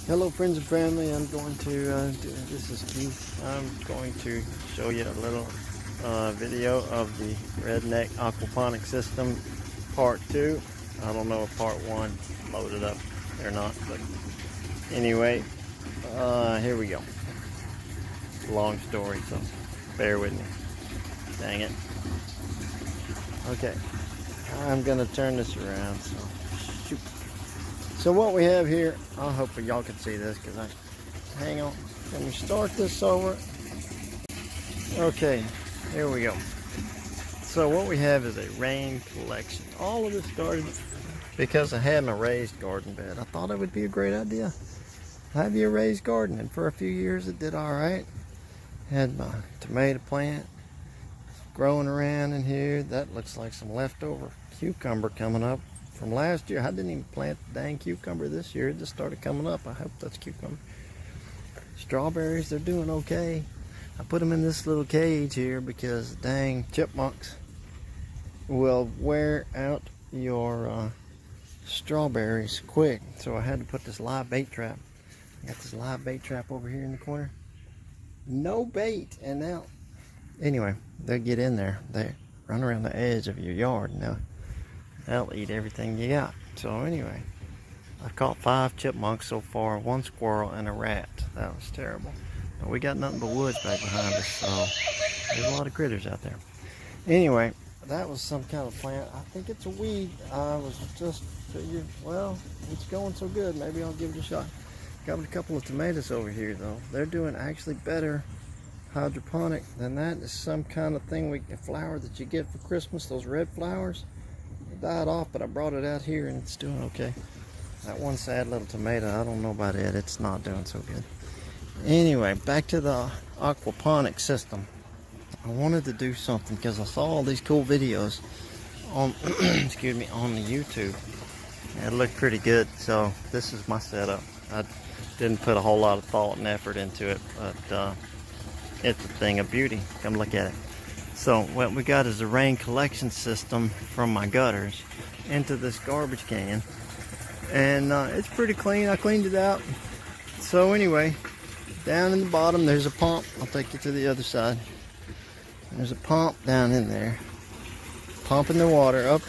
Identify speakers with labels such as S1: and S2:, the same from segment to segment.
S1: Hello friends and family, I'm going to this is Keith. I'm going to show you a little video of the redneck aquaponics system part 2. I don't know if part 1 loaded up or not, but anyway, here we go. Long story, so bear with me. Dang it. Okay, I'm gonna turn this around, so shoot. So what we have here, I hope y'all can see this because hang on, let me start this over. Okay, here we go. So what we have is a rain collection. All of this started because I had my raised garden bed. I thought it would be a great idea. Have you a raised garden? And for a few years it did all right. Had my tomato plant growing around in here. That looks like some leftover cucumber coming up from last year. I didn't even plant the dang cucumber this year. It just started coming up. I hope that's cucumber. Strawberries, they're doing okay. I put them in this little cage here because dang chipmunks will wear out your strawberries quick. So I had to put this live bait trap. I got this live bait trap over here in the corner. No bait. And now, anyway, they'll get in there. They run around the edge of your yard. Now, they'll eat everything you got. So anyway, I caught 5 chipmunks so far, 1 squirrel and a rat. That was terrible. But we got nothing but woods back behind us, so there's a lot of critters out there. Anyway, that was some kind of plant. I think it's a weed. I was just figuring, well, it's going so good, maybe I'll give it a shot. Got a couple of tomatoes over here though. They're doing actually better hydroponic than that. Is some kind of thing, a flower that you get for Christmas, those red flowers. Died off, but I brought it out here and it's doing okay. That one sad little tomato, I don't know about it. It's not doing so good. Anyway, back to the aquaponics system. I wanted to do something because I saw all these cool videos on excuse me, on the YouTube. It looked pretty good, so this is my setup. I didn't put a whole lot of thought and effort into it, but it's a thing of beauty. Come look at it. So what we got is a rain collection system from my gutters into this garbage can, and it's pretty clean. I cleaned it out. So anyway, down in the bottom there's a pump. I'll take you to the other side. There's a pump down in there, pumping the water up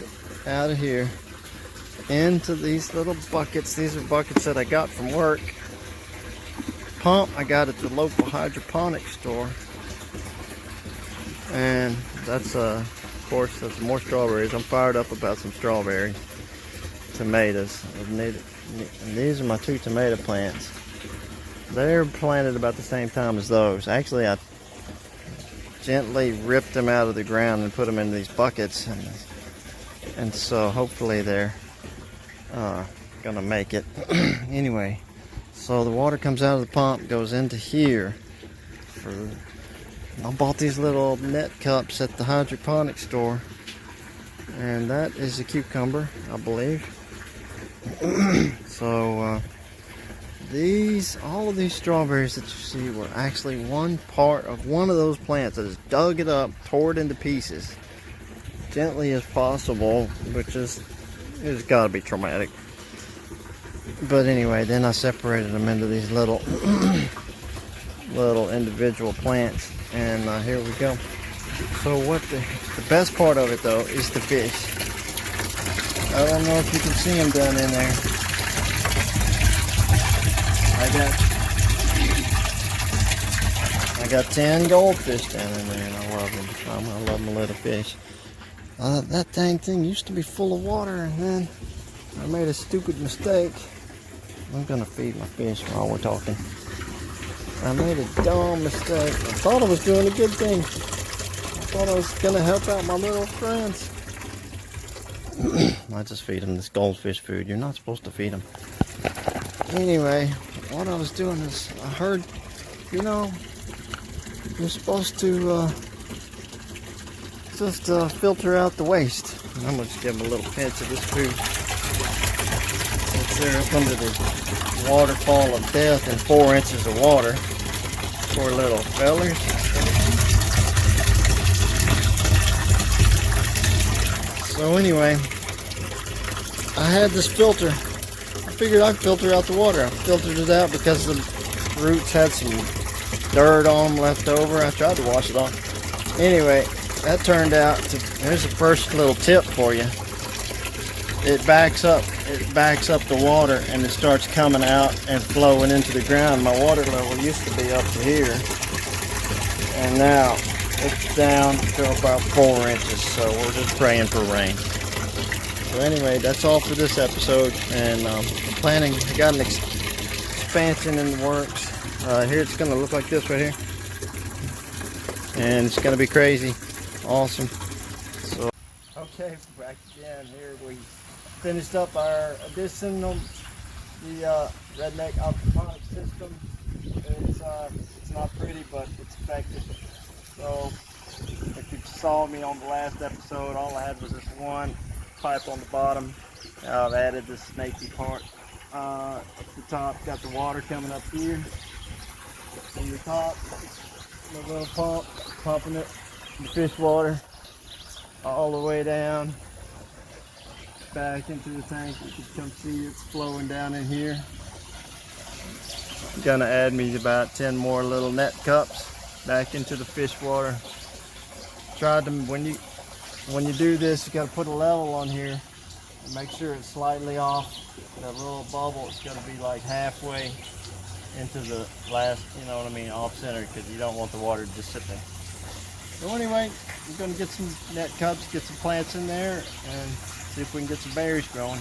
S1: out of here into these little buckets. These are buckets that I got from work. Pump I got at the local hydroponics store. And that's of course, that's more strawberries. I'm fired up about some strawberry tomatoes. And these are my 2 tomato plants. They're planted about the same time as those. Actually, I gently ripped them out of the ground and put them in these buckets, and so hopefully they're gonna make it. Anyway, so the water comes out of the pump, goes into here. I bought these little net cups at the hydroponic store, and that is a cucumber, I believe. So all of these strawberries that you see were actually one part of one of those plants that just dug it up, tore it into pieces, gently as possible, which is, it's got to be traumatic. But anyway, then I separated them into these little little individual plants, and here we go. So what the best part of it though is the fish. I don't know if you can see them down in there. I got 10 goldfish down in there, and I love them. I love my little fish. That dang thing used to be full of water, and then I made a stupid mistake. I'm gonna feed my fish while we're talking. I made a dumb mistake. I thought I was doing a good thing. I thought I was gonna help out my little friends. I just feed them this goldfish food. You're not supposed to feed them. Anyway, what I was doing is, I heard, you know, you're supposed to just filter out the waste. I'm gonna just give them a little pinch of this food. It's there up under the waterfall of death in 4 inches of water. Poor little fellers. So anyway, I had this filter figured I'd filter out the water. I filtered it out because the roots had some dirt on them left over. I tried to wash it off. Anyway, that turned out to, here's the first little tip for you. It backs up the water and it starts coming out and flowing into the ground. My water level used to be up to here, and now it's down to about 4 inches, so we're just praying for rain. So anyway, that's all for this episode, and planning, I got an expansion in the works. Here it's going to look like this right here, and it's going to be crazy, awesome. So okay, back again. Here we finished up our addition on the Redneck Aquaponics system. It's not pretty, but it's effective. So if you saw me on the last episode, all I had was this one pipe on the bottom. Now I've added this snaky part at the top. Got the water coming up here from the top. The little pump, pumping it, the fish water all the way down back into the tank. You can come see it's flowing down in here. I'm gonna add me about 10 more little net cups back into the fish water. Tried to, when you do this, you got to put a level on here and make sure it's slightly off. That little bubble, it's got to be like halfway into the last, you know what I mean, off center, because you don't want the water to just sit there. So anyway, we're going to get some net cups, get some plants in there, and see if we can get some berries growing.